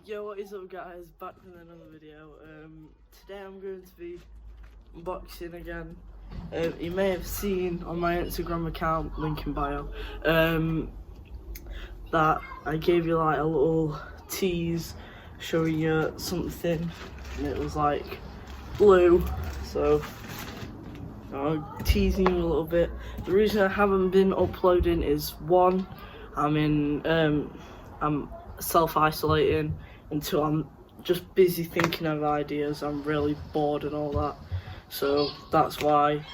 Yo, what is up guys, back with another video. Today I'm going to be unboxing again. You may have seen on my Instagram account, link in bio, that I gave you like a little tease showing you something, and it was like blue, so I'm teasing you a little bit. The reason I haven't been uploading is one, I'm self-isolating, and two, I'm just busy thinking of ideas. I'm really bored and all that, so that's why.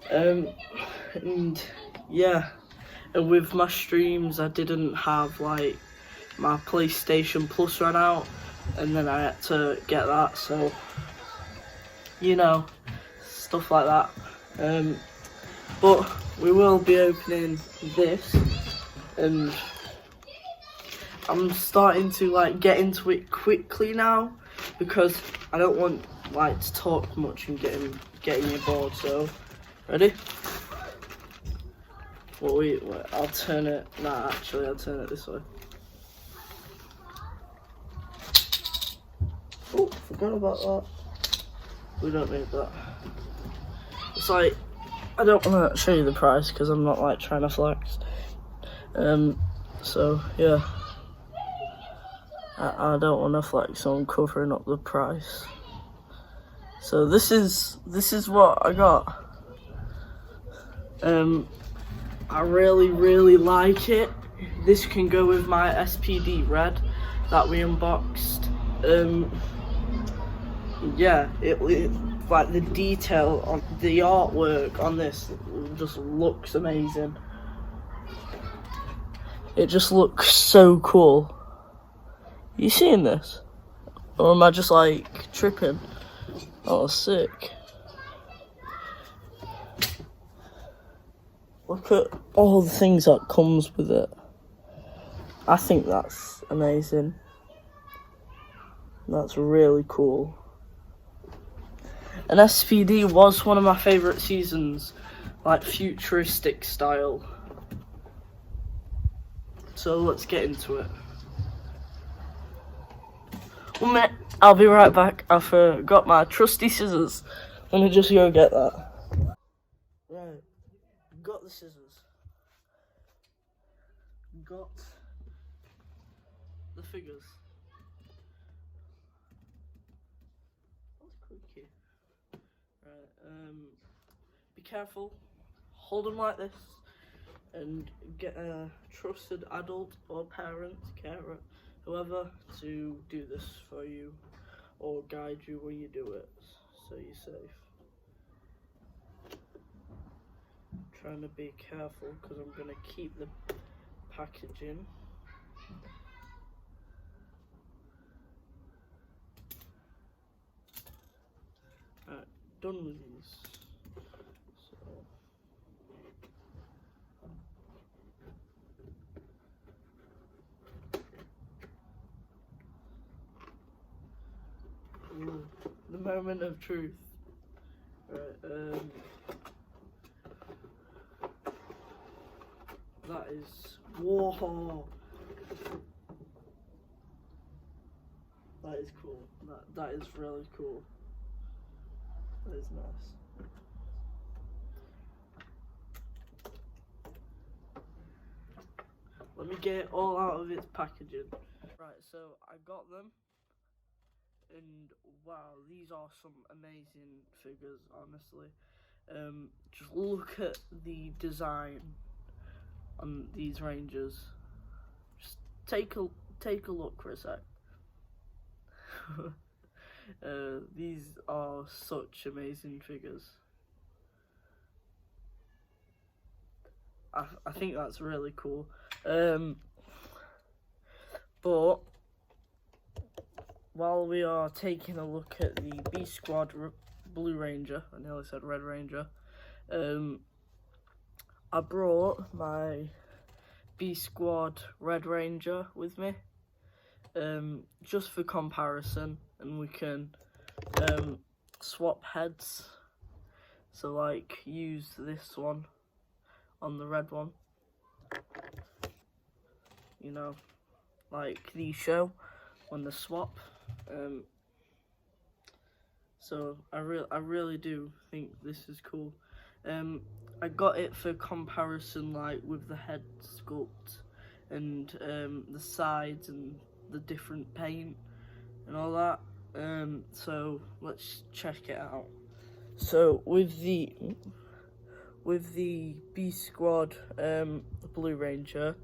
And yeah, and with my streams I didn't have like my PlayStation Plus ran out, and then I had to get that, so you know, stuff like that. But we will be opening this, and I'm starting to like get into it quickly now because I don't want like to talk much and getting you bored. So, ready? Well, wait, I'll turn it. Nah, actually, I'll turn it this way. Oh, forgot about that. We don't need that. It's like, I don't want to show you the price because I'm not like trying to flex. So yeah. I don't want to flex on covering up the price. So this is what I got. I really like it. This can go with my S.P.D red that we unboxed. Yeah, it like the detail on the artwork on this just looks amazing. It just looks so cool. You seeing this? Or am I just like tripping? Oh, sick. Look at all the things that comes with it. I think that's amazing. That's really cool. And S.P.D was one of my favourite seasons, like futuristic style. So let's get into it. 1 minute, I'll be right back. I forgot my trusty scissors. Let me just go get that. Right, got the scissors. Got the figures. That's creaky. Right, be careful. Hold them like this, and get a trusted adult or parent, carer, whoever, to do this for you or guide you when you do it, so you're safe. I'm trying to be careful because I'm going to keep the packaging. Alright, done with these. Ooh, the moment of truth. Right, that is, whoa, that is cool. That is really cool. That is nice. Let me get it all out of its packaging. Right, so I got them. And wow, these are some amazing figures, honestly. Just look at the design on these Rangers. Just take a look for a sec. These are such amazing figures. I think that's really cool. But while we are taking a look at the B Squad Blue Ranger, I nearly said Red Ranger, I brought my B Squad Red Ranger with me, just for comparison, and we can swap heads. So like use this one on the red one, you know, like the show. on the swap. So I really do think this is cool. I got it for comparison, like with the head sculpt and the sides and the different paint and all that. So let's check it out. So with the B Squad, the Blue Ranger,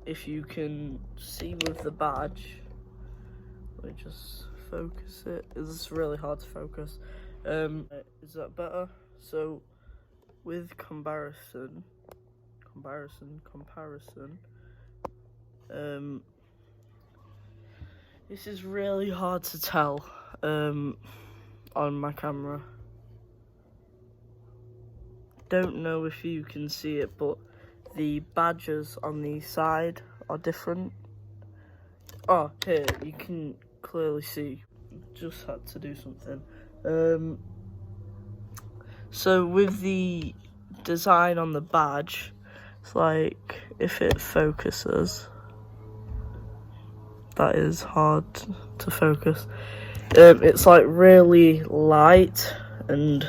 if you can see with the badge, let me just focus it. It's really hard to focus. Is that better? So with comparison, this is really hard to tell on my camera. Don't know if you can see it, but the badges on the side are different. Oh, here, you can clearly see. Just had to do something. So with the design on the badge, it's like, if it focuses, that is hard to focus. It's like really light, and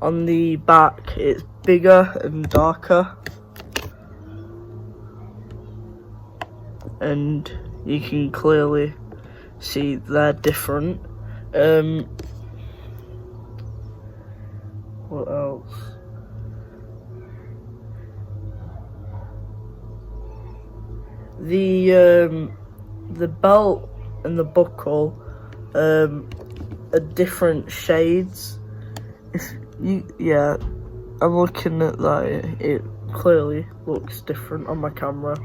on the back it's bigger and darker, and you can clearly see they're different. What else? The belt and the buckle are different shades. I'm looking at that. It clearly looks different on my camera.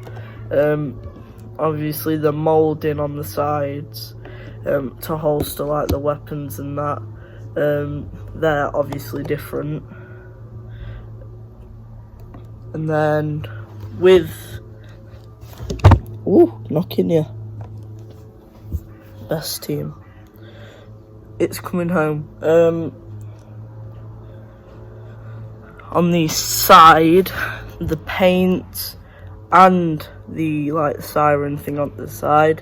Obviously the moulding on the sides to holster like the weapons and that, they're obviously different. And then with knocking you, best team, it's coming home. On the side, the paint and the like siren thing on the side,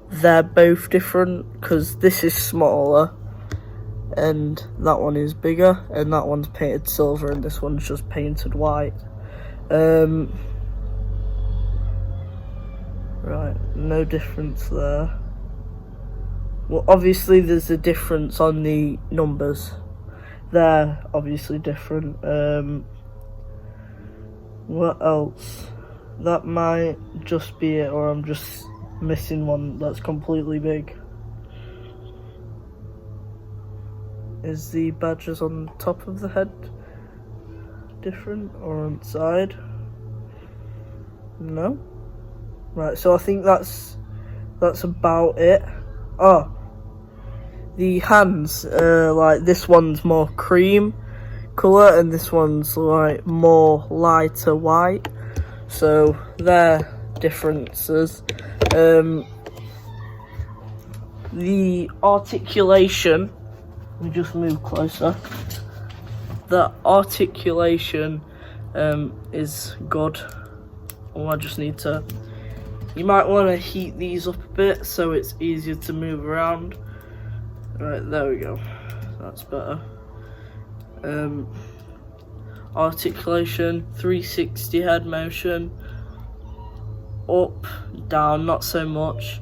they're both different, because this is smaller and that one is bigger, and that one's painted silver and this one's just painted white. Right, no difference there. Well, obviously there's a difference on the numbers. They're obviously different. What else? That might just be it, or I'm just missing one that's completely big. Is the badges on top of the head different, or on the side? No? Right, so I think that's about it. Oh, the hands, like this one's more cream colour and this one's like more lighter white, so they're differences. The articulation, let me just move closer. The articulation is good. Oh, I just need to, you might want to heat these up a bit so it's easier to move around. Right, there we go, that's better. Articulation, 360 head motion, up, down, not so much.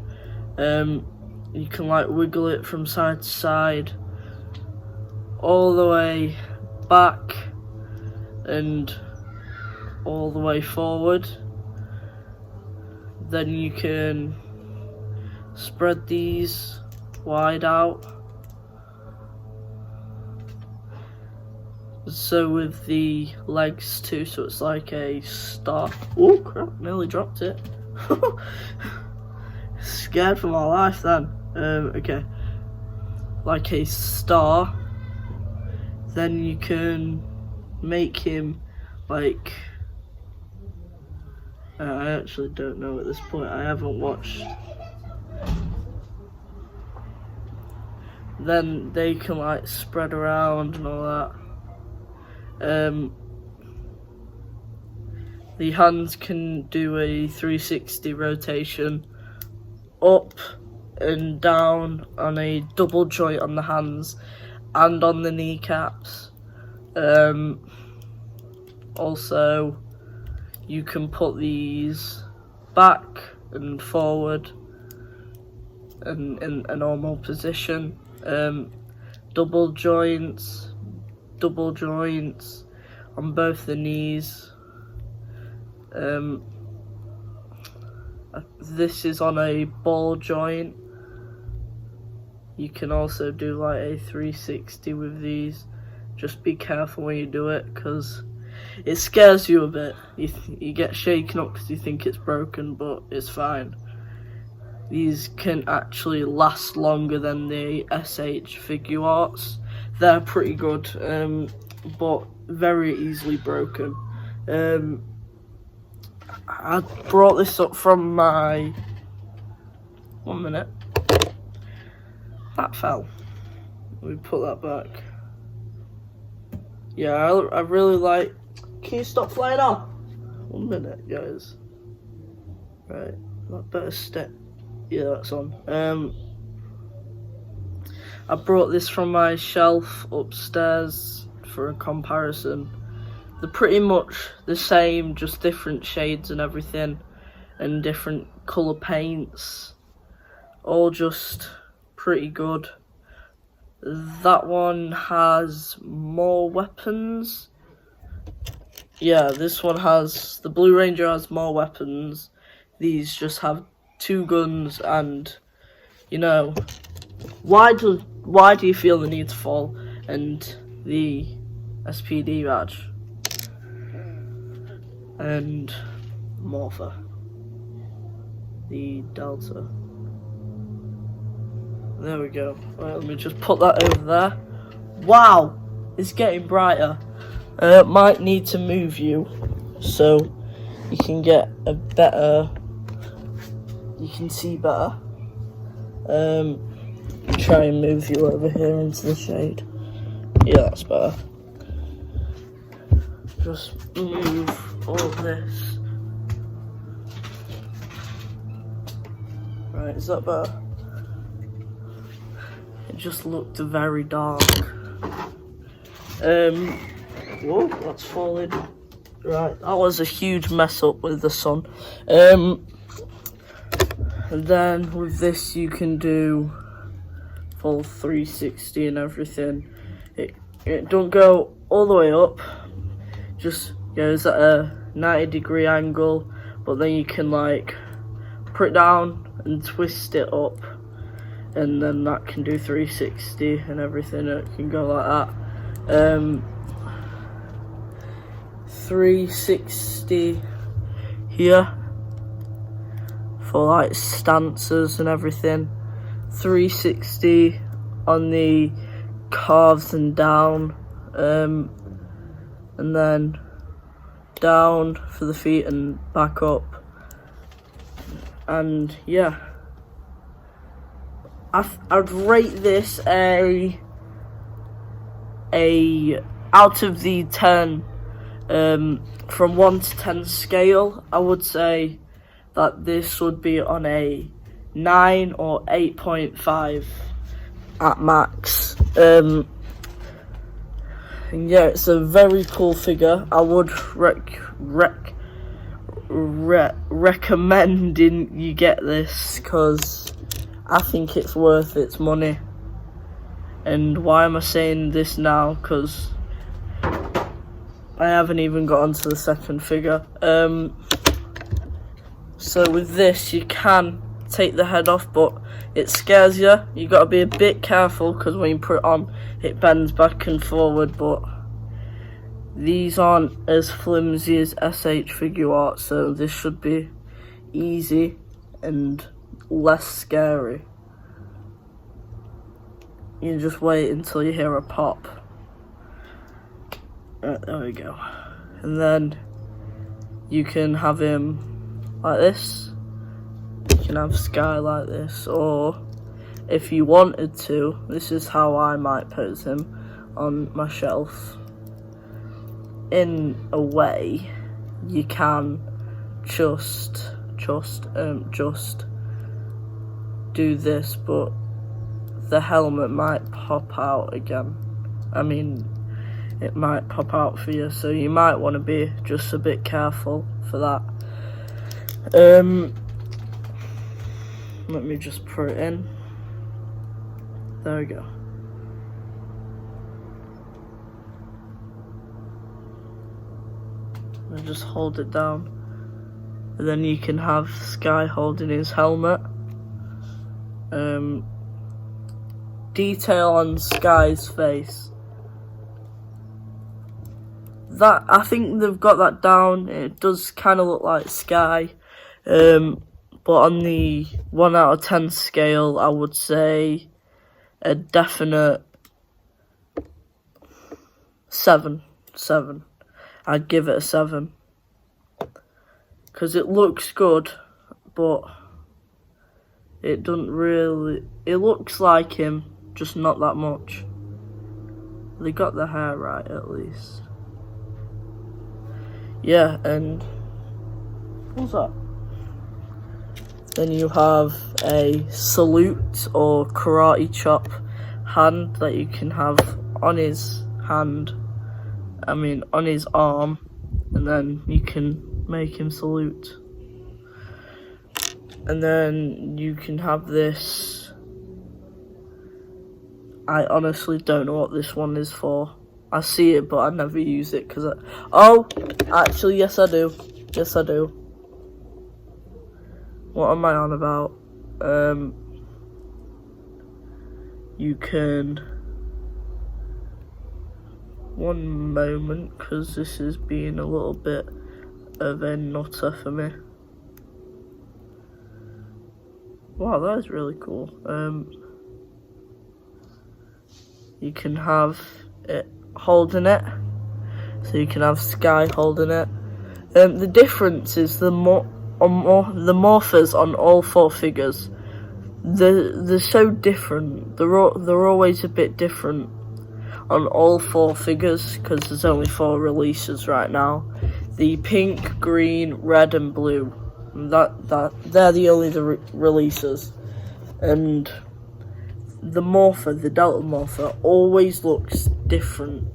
You can like wiggle it from side to side, all the way back and all the way forward. Then you can spread these wide out. So with the legs too, so it's like a star. Oh crap, nearly dropped it. Scared for my life then. Okay, like a star. Then you can make him like, I actually don't know at this point, I haven't watched. Then they can like spread around and all that. The hands can do a 360 rotation up and down on a double joint on the hands and on the kneecaps. Also, you can put these back and forward and in a normal position. Double joints on both the knees. This is on a ball joint. You can also do like a 360 with these. Just be careful when you do it, because it scares you a bit. You get shaken up because you think it's broken, but it's fine. These can actually last longer than the SH figure arts. They're pretty good, but very easily broken. I brought this up from my... 1 minute. That fell. Let me put that back. Yeah, I really like... Can you stop flying off? 1 minute, guys. Right, that better step. Yeah, that's on. I brought this from my shelf upstairs for a comparison. They're pretty much the same, just different shades and everything, and different colour paints. All just pretty good. That one has more weapons. Yeah, this one has, the Blue Ranger has more weapons. These just have 2 guns, and you know, why do you feel the need to fall? And the S.P.D badge and Morpher, the Delta. There we go. Right, let me just put that over there. Wow, it's getting brighter. Might need to move you so you can get a better, you can see better. Try and move you over here into the shade. Yeah, that's better. Just move all this. Right, is that better? It just looked very dark. Whoa, that's falling. Right, that was a huge mess up with the sun. And then with this you can do full 360 and everything. It don't go all the way up, just goes at a 90-degree angle, but then you can like put it down and twist it up, and then that can do 360 and everything. It can go like that. 360 here for like stances and everything. 360 on the calves and down, and then down for the feet and back up. And yeah, I'd rate this a out of the 10, from 1 to 10 scale. I would say that this would be on a 9 or 8.5 at max. And yeah, it's a very cool figure. I would recommending you get this, because I think it's worth its money. And why am I saying this now? Because I haven't even got onto the second figure. So with this, you can take the head off, but it scares you. You got to be a bit careful, because when you put it on, it bends back and forward. But these aren't as flimsy as SH figure art, so this should be easy and less scary. You just wait until you hear a pop. Right, there we go. And then you can have him like this. You can have Sky like this, or if you wanted to, this is how I might pose him on my shelf. In a way, you can just do this, but the helmet might pop out again. I mean, it might pop out for you, so you might want to be just a bit careful for that. Let me just put it in. There we go. And just hold it down, and then you can have Sky holding his helmet. Detail on Sky's face. That, I think they've got that down. It does kind of look like Sky, but on the 1 out of 10 scale, I would say a definite 7. I'd give it a 7 because it looks good, but it doesn't really. It looks like him, just not that much. They got the hair right at least. Yeah, and what's that? Then you have a salute or karate chop hand that you can have on his hand. I mean, on his arm, and then you can make him salute. And then you can have this. I honestly don't know what this one is for. I see it, but I never use it because oh, actually, yes I do. Yes I do. What am I on about? You can. One moment, because this is being a little bit of a nutter for me. Wow, that is really cool. You can have it holding it, so you can have Sky holding it. The difference is the morphers on all 4 figures. They're so different. They're always a bit different on all 4 figures because there's only 4 releases right now. The pink, green, red, and blue. They're the only releases. And the morpher, the Delta morpher, always looks different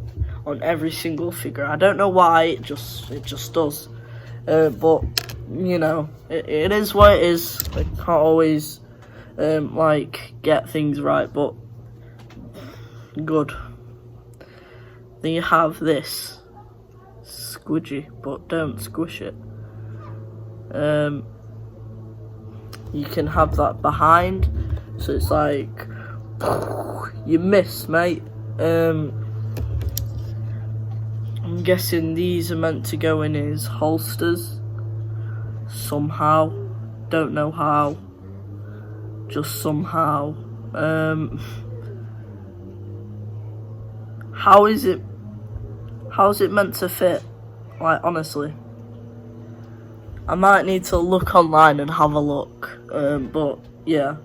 on every single figure. I don't know why, it just does. But you know, it is what it is. I can't always like get things right, but good. Then you have this squidgy, but don't squish it. You can have that behind, so it's like you miss, mate. I'm guessing these are meant to go in his holsters somehow. Don't know how. Just somehow. How's it meant to fit? Like, honestly, I might need to look online and have a look. But yeah,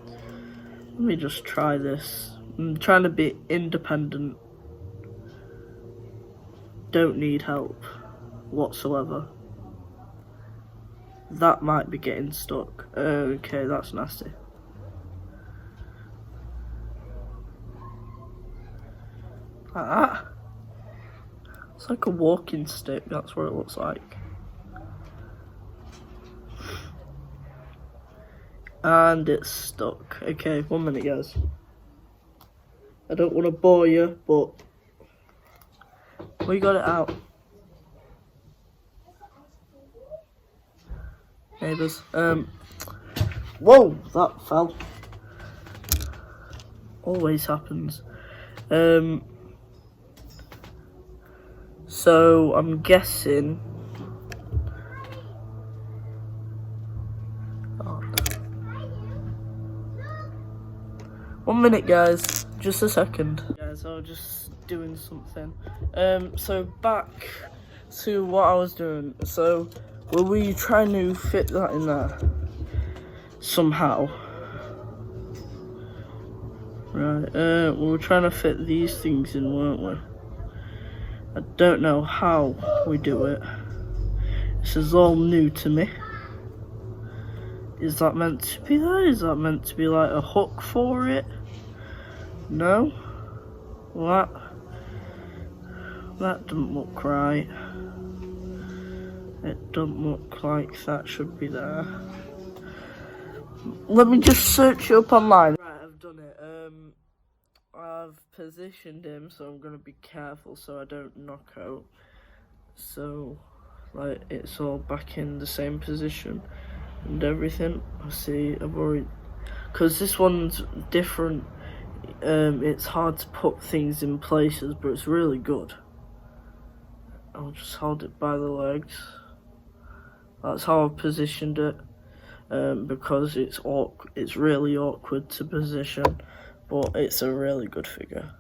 let me just try this. I'm trying to be independent. Don't need help whatsoever. That might be getting stuck. Okay, that's nasty. Like that. It's like a walking stick, that's what it looks like. And it's stuck. Okay, 1 minute, guys. I don't want to bore you, but we got it out. Neighbours. Whoa, that fell. Always happens. So I'm guessing. Oh, no. 1 minute, guys. Just a second. Guys, I was just doing something. So back to what I was doing. So were we trying to fit that in there somehow? Right. We were trying to fit these things in, weren't we? I don't know how we do it. This is all new to me. Is that meant to be there? Is that meant to be like a hook for it? No? That doesn't look right. It doesn't look like that should be there. Let me just search it up online. Right, I've done it. I've positioned him, so I'm gonna be careful so I don't knock out. So, like, it's all back in the same position and everything. I see, I've already, because this one's different. It's hard to put things in places, but it's really good. I'll just hold it by the legs. That's how I've positioned it. Because it's really awkward to position, but it's a really good figure.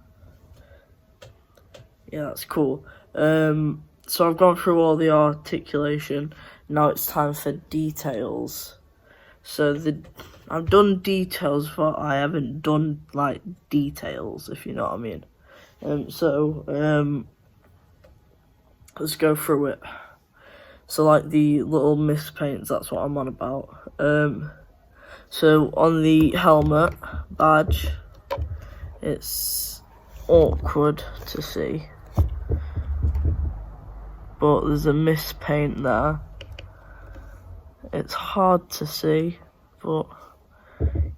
Yeah, that's cool. So I've gone through all the articulation. Now it's time for details. So I've done details, but I haven't done like details, if you know what I mean. Let's go through it. So like the little mispaints, that's what I'm on about. So on the helmet badge, it's awkward to see, but there's a mispaint there. It's hard to see, but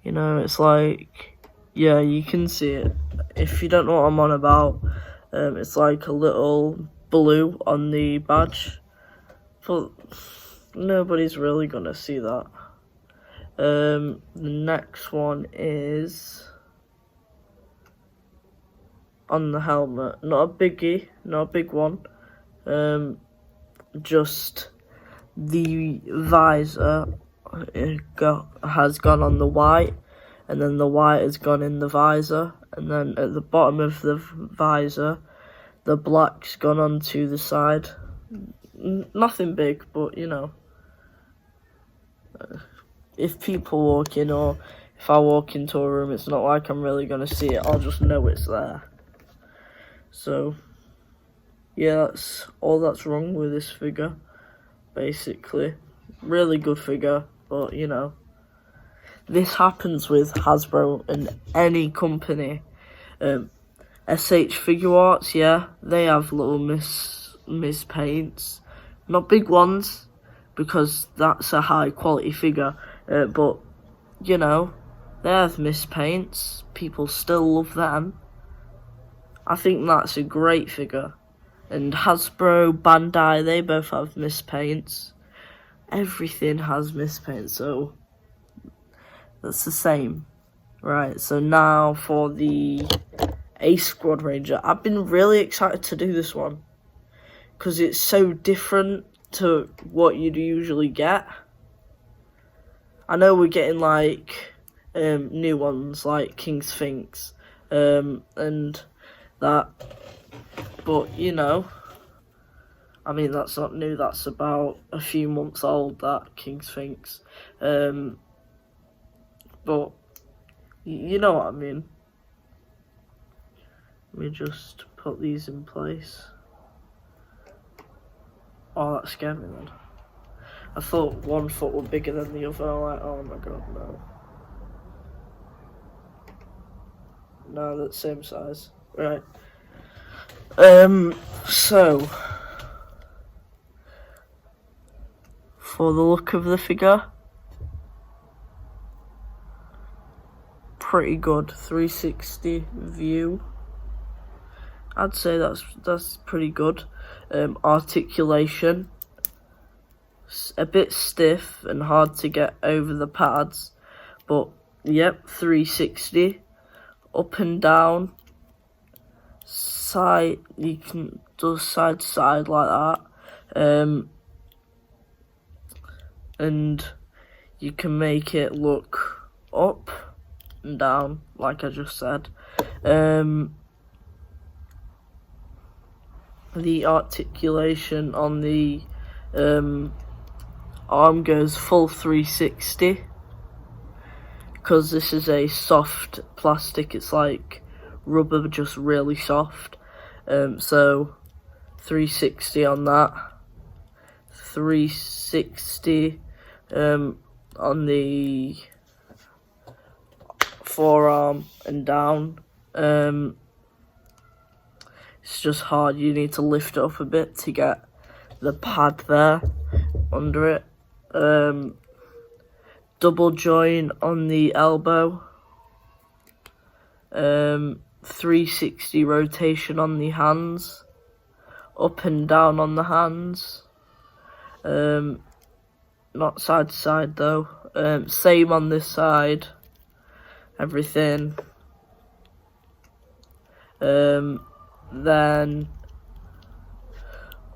you know, it's like, yeah, you can see it. If you don't know what I'm on about, it's like a little blue on the badge, but nobody's really gonna see that. The next one is on the helmet, not a biggie, not a big one, just the visor has gone on the white, and then the white has gone in the visor, and then at the bottom of the visor, the black's gone onto the side. Nothing big, but you know, if people walk in, or if I walk into a room, it's not like I'm really gonna see it. I'll just know it's there. So yeah, that's all that's wrong with this figure, basically. Really good figure, but you know, this happens with Hasbro and any company. SH Figure Arts, yeah, they have little mispaints, not big ones, because that's a high quality figure, but you know, they have mispaints. People still love them. I think that's a great figure. And Hasbro, Bandai, they both have mispaints. Everything has mispaints, so that's the same. Right, so now for the A Squad Ranger. I've been really excited to do this one, because it's so different to what you'd usually get. I know we're getting like new ones like King Sphinx and that, but you know, I mean, that's not new, that's about a few months old, that King Sphinx, but you know what I mean. Let me just put these in place. Oh, that scared me then. I thought one foot were bigger than the other. I'm like, oh my god, no. No, they're the same size. Right. So for the look of the figure, pretty good 360 view. I'd say that's pretty good. Articulation, a bit stiff and hard to get over the pads, but yep, 360, up and down, side, you can do side to side like that, and you can make it look up and down like I just said. The articulation on the arm goes full 360, because this is a soft plastic, it's like rubber, just really soft. So 360 on that, 360 on the forearm and down. It's just hard. You need to lift it up a bit to get the pad there under it. Double joint on the elbow. 360 rotation on the hands. Up and down on the hands. Not side to side though. Same on this side. Everything. Then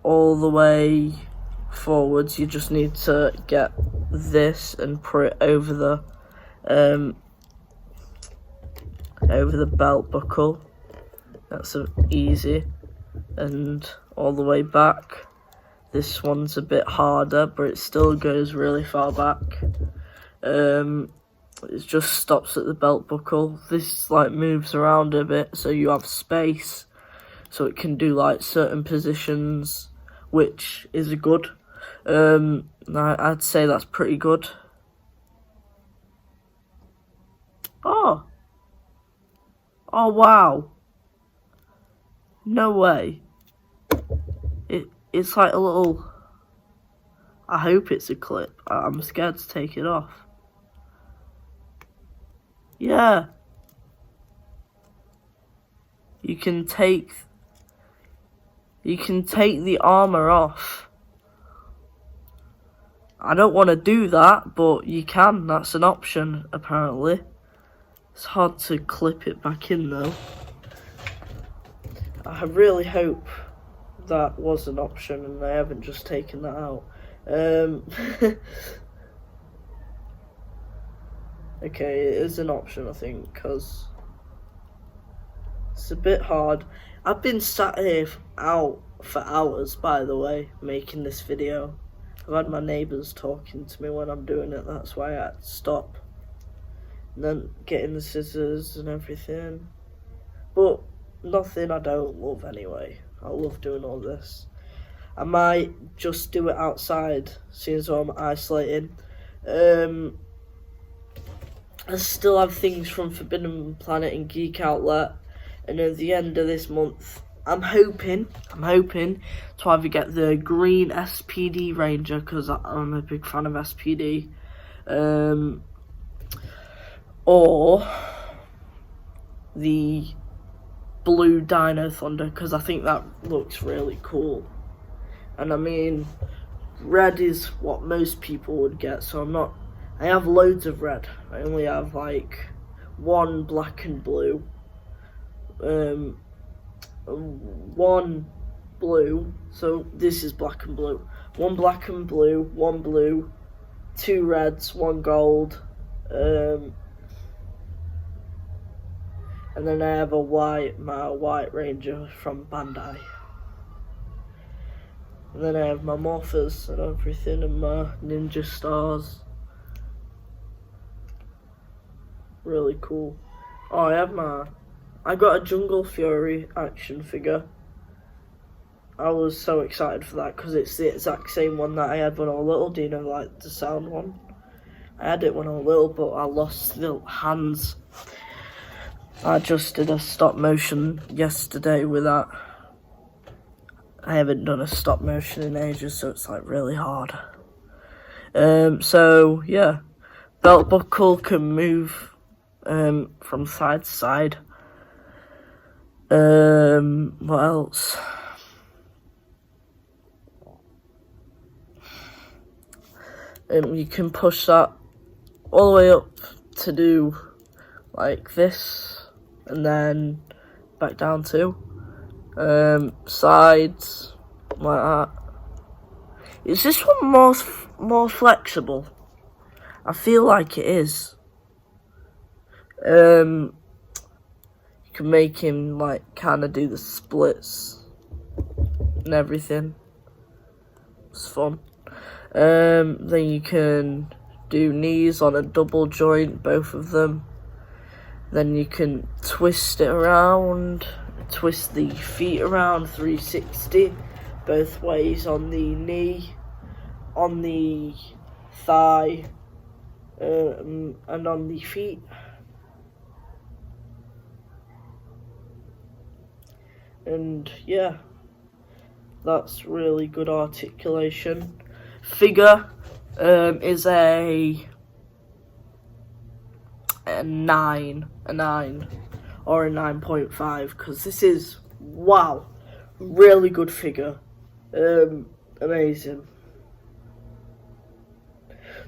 all the way forwards, you just need to get this and put it over the belt buckle. That's easy. And all the way back. This one's a bit harder, but it still goes really far back. It just stops at the belt buckle. This like moves around a bit, so you have space, so it can do like certain positions, which is good. I'd say that's pretty good. Oh wow! No way! It's like a little. I hope it's a clip. I'm scared to take it off. Yeah. You can take the armor off. I don't want to do that, but you can. That's an option, apparently. It's hard to clip it back in, though. I really hope that was an option and I haven't just taken that out. Okay, it is an option, I think, because it's a bit hard. I've been sat here out for hours, by the way, making this video. I've had my neighbours talking to me when I'm doing it, that's why I had to stop. And then getting the scissors and everything. But nothing I don't love anyway. I love doing all this. I might just do it outside, seeing as I'm isolating. I still have things from Forbidden Planet and Geek Outlet, and at the end of this month, I'm hoping to either get the green S.P.D Ranger, because I'm a big fan of S.P.D, or the blue Dino Thunder, because I think that looks really cool. And I mean, red is what most people would get, so I have loads of red. I only have like one black and blue, one blue, so this is black and blue, one black and blue, one blue, two reds, one gold, and then I have my white Ranger from Bandai. And then I have my Morphers and everything, and my Ninja Stars. Really cool. Oh, I got a Jungle Fury action figure. I was so excited for that because it's the exact same one that I had when I was little. Do you know, like the sound one? I had it when I was little, but I lost the hands. I just did a stop motion yesterday with that. I haven't done a stop motion in ages, so it's like really hard. So yeah, belt buckle can move from side to side. What else? You can push that all the way up to do like this, and then back down too. Sides like that. Is this one more flexible? I feel like it is. You can make him like kind of do the splits and everything. It's fun. Then you can do knees on a double joint, both of them. Then you can twist it around, twist the feet around 360 both ways on the knee, on the thigh, and on the feet. And yeah, that's really good articulation. Figure is a 9 or a 9.5, because this is, wow, really good figure. Amazing.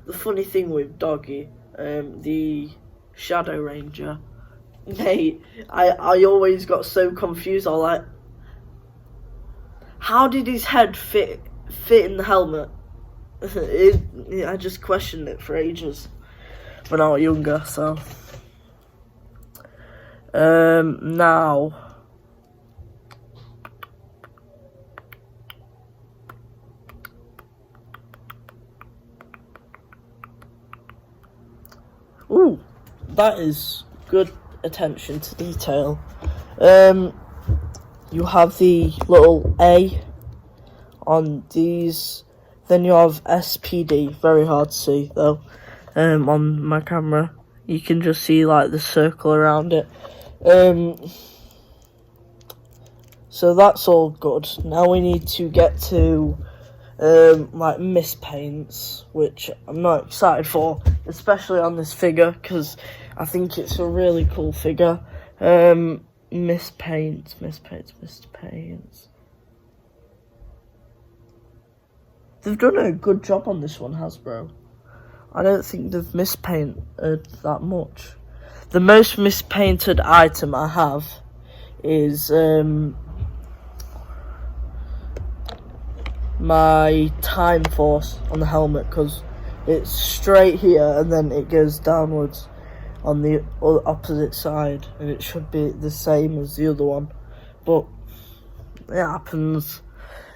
The funny thing with Doggy, the Shadow Ranger, mate, I always got so confused. I was like, how did his head fit in the helmet? I just questioned it for ages when I was younger. So now, ooh, that is good attention to detail. You have the little A on these, then you have S.P.D, very hard to see though, on my camera. You can just see like the circle around it. So that's all good. Now we need to get to like mispaints, which I'm not excited for, especially on this figure, because I think it's a really cool figure. Mispaints. They've done a good job on this one, Hasbro. I don't think they've mispainted that much. The most mispainted item I have is my Time Force on the helmet, because it's straight here and then it goes downwards on the opposite side, and it should be the same as the other one, but it happens.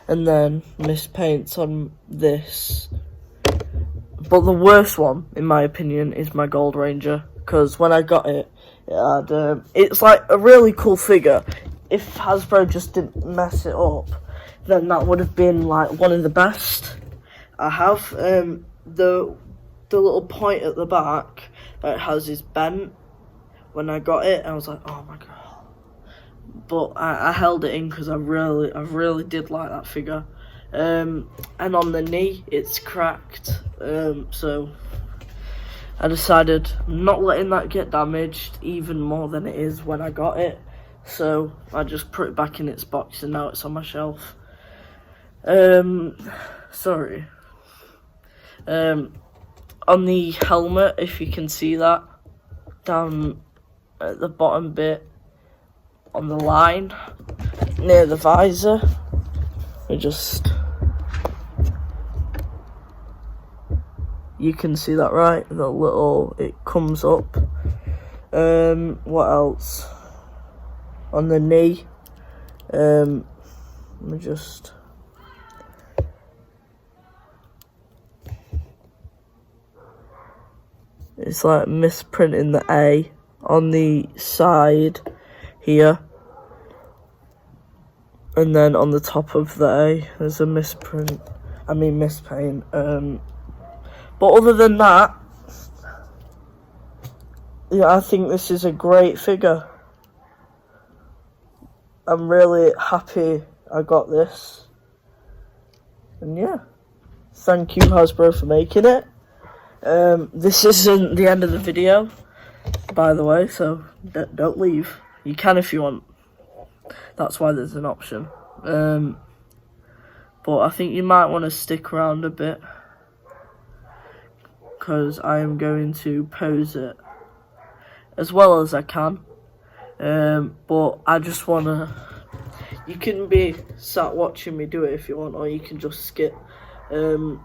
And then mispaints on this. But the worst one, in my opinion, is my Gold Ranger, because when I got it, it had, it's like a really cool figure. If Hasbro just didn't mess it up, then that would have been like one of the best I have. The little point at the back that it has is bent. When I got it, I was like, oh my god. But I held it in because I really did like that figure. And on the knee, it's cracked. So I decided not letting that get damaged even more than it is when I got it. So I just put it back in its box, and now it's on my shelf. Sorry. On the helmet, if you can see that, down at the bottom bit, on the line, near the visor, you can see that, right? The little, it comes up. What else? On the knee, it's like misprinting the A on the side here, and then on the top of the A there's a mispaint. But other than that, yeah, I think this is a great figure. I'm really happy I got this, and yeah, thank you Hasbro for making it. This isn't the end of the video, by the way, so don't leave. You can if you want. That's why there's an option. But I think you might want to stick around a bit, because I am going to pose it as well as I can. But I just want to... You can be sat watching me do it if you want, or you can just skip to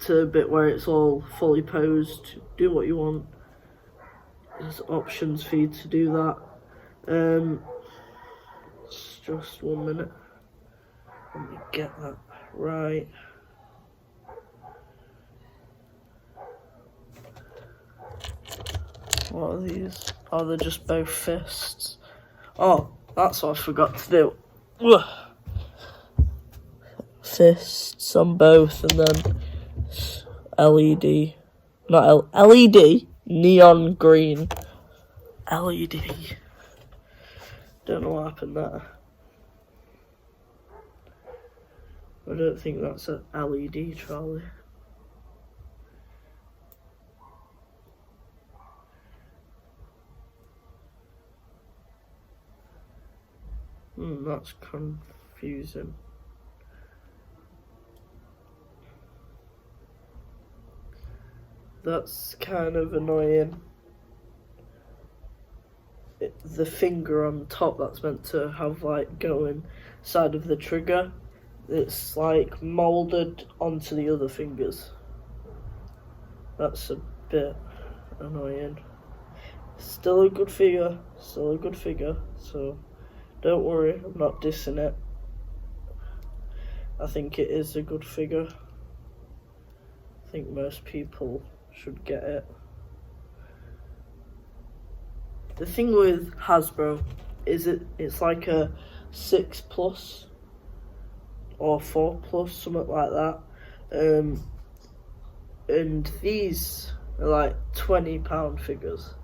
the bit where it's all fully posed. Do what you want. There's options for you to do that. Just 1 minute. Let me get that right. What are these? Oh, they're just both fists. Oh, that's what I forgot to do. Ugh. Fists on both, and then LED not LED, neon green. LED. Don't know what happened there. I don't think that's a LED trolley. That's confusing. That's kind of annoying. The finger on top that's meant to have like go inside of the trigger, it's like moulded onto the other fingers. That's a bit annoying. Still a good figure, so don't worry, I'm not dissing it. I think it is a good figure. I think most people should get it. The thing with Hasbro is it's like a 6+ or 4+, something like that. And these are like £20 figures.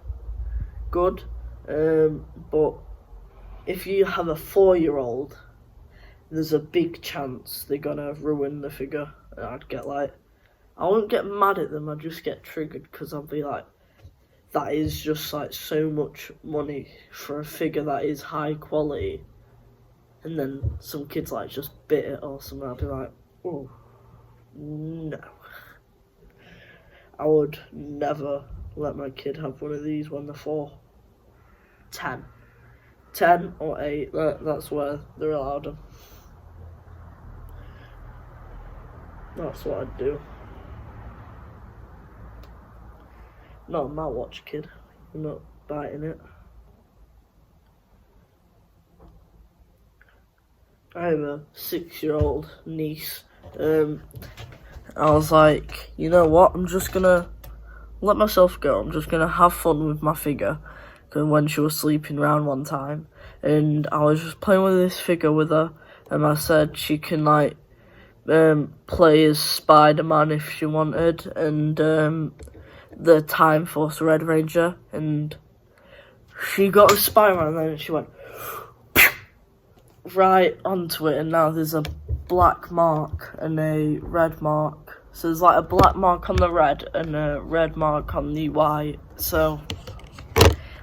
Good, but if you have a 4-year-old, there's a big chance they're gonna ruin the figure. I'd get like, I won't get mad at them, I'd just get triggered because I'll be like, that is just like so much money for a figure that is high quality. And then some kids like just bit it or something, I'd be like, oh, no. I would never let my kid have one of these when they're 4. 10 or 8, that's where they're allowed them. That's what I'd do. Not my watch, kid. I'm not biting it. I have a 6-year-old niece. I was like, you know what? I'm just gonna let myself go. I'm just gonna have fun with my figure. Because when she was sleeping around one time, and I was just playing with this figure with her, and I said she can like play as Spider-Man if she wanted, and the Time Force Red Ranger, and she got a Spider-Man, and then she went right onto it, and now there's a black mark and a red mark. So there's like a black mark on the red and a red mark on the white. So,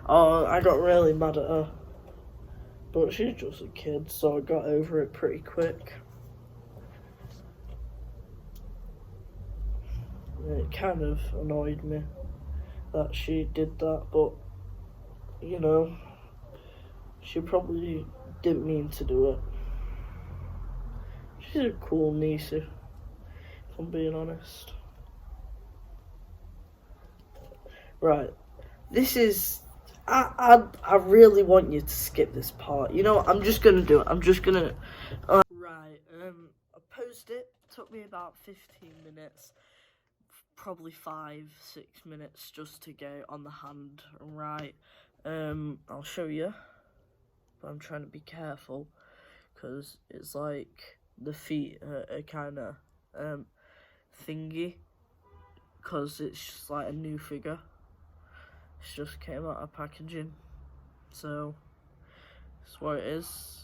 I got really mad at her. But she's just a kid, so I got over it pretty quick. It kind of annoyed me that she did that, but, you know, she probably didn't mean to do it. She's a cool niece, if I'm being honest. Right, this is... I really want you to skip this part. You know what, I'm just gonna do it. I'm just gonna... Right, I posed it. Took me about 15 minutes. Probably 5-6 minutes just to get it on the hand. Right, I'll show you. But I'm trying to be careful. Because it's like... the feet are kind of thingy. Because it's just like a new figure. It just came out of packaging, so that's what it is.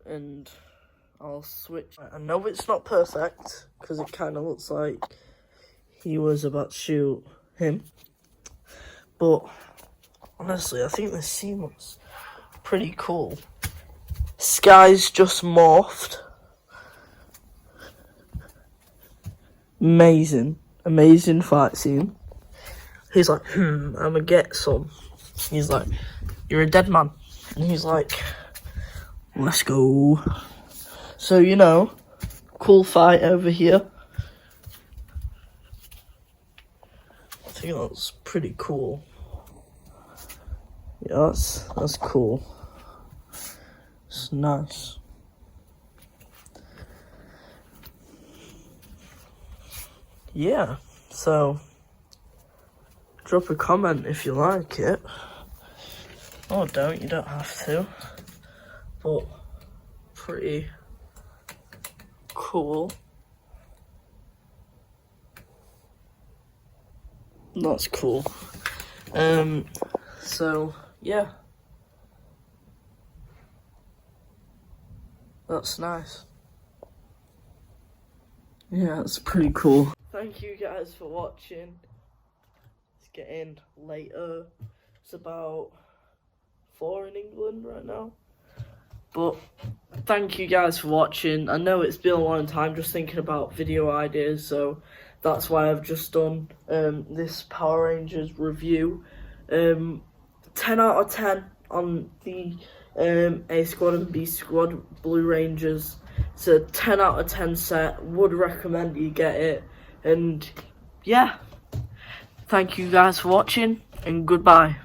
And I'll switch. I know it's not perfect because it kind of looks like he was about to shoot him, but honestly, I think this scene looks pretty cool. Sky's just morphed. Amazing fight scene. He's like, I'm gonna get some. He's like, you're a dead man. And he's like, let's go. So, you know, cool fight over here. I think that's pretty cool. Yeah, that's cool. It's nice. Yeah, so drop a comment if you like it. Or don't, you don't have to. But pretty cool. That's cool. So yeah, that's nice. Yeah, it's pretty cool. Thank you guys for watching. It's getting later. It's about 4 in England right now. But thank you guys for watching. I know it's been a long time just thinking about video ideas, so that's why I've just done this Power Rangers review. 10 out of 10 on the A Squad and B Squad Blue Rangers. It's a 10 out of 10 set. Would recommend you get it. And yeah, thank you guys for watching, and goodbye.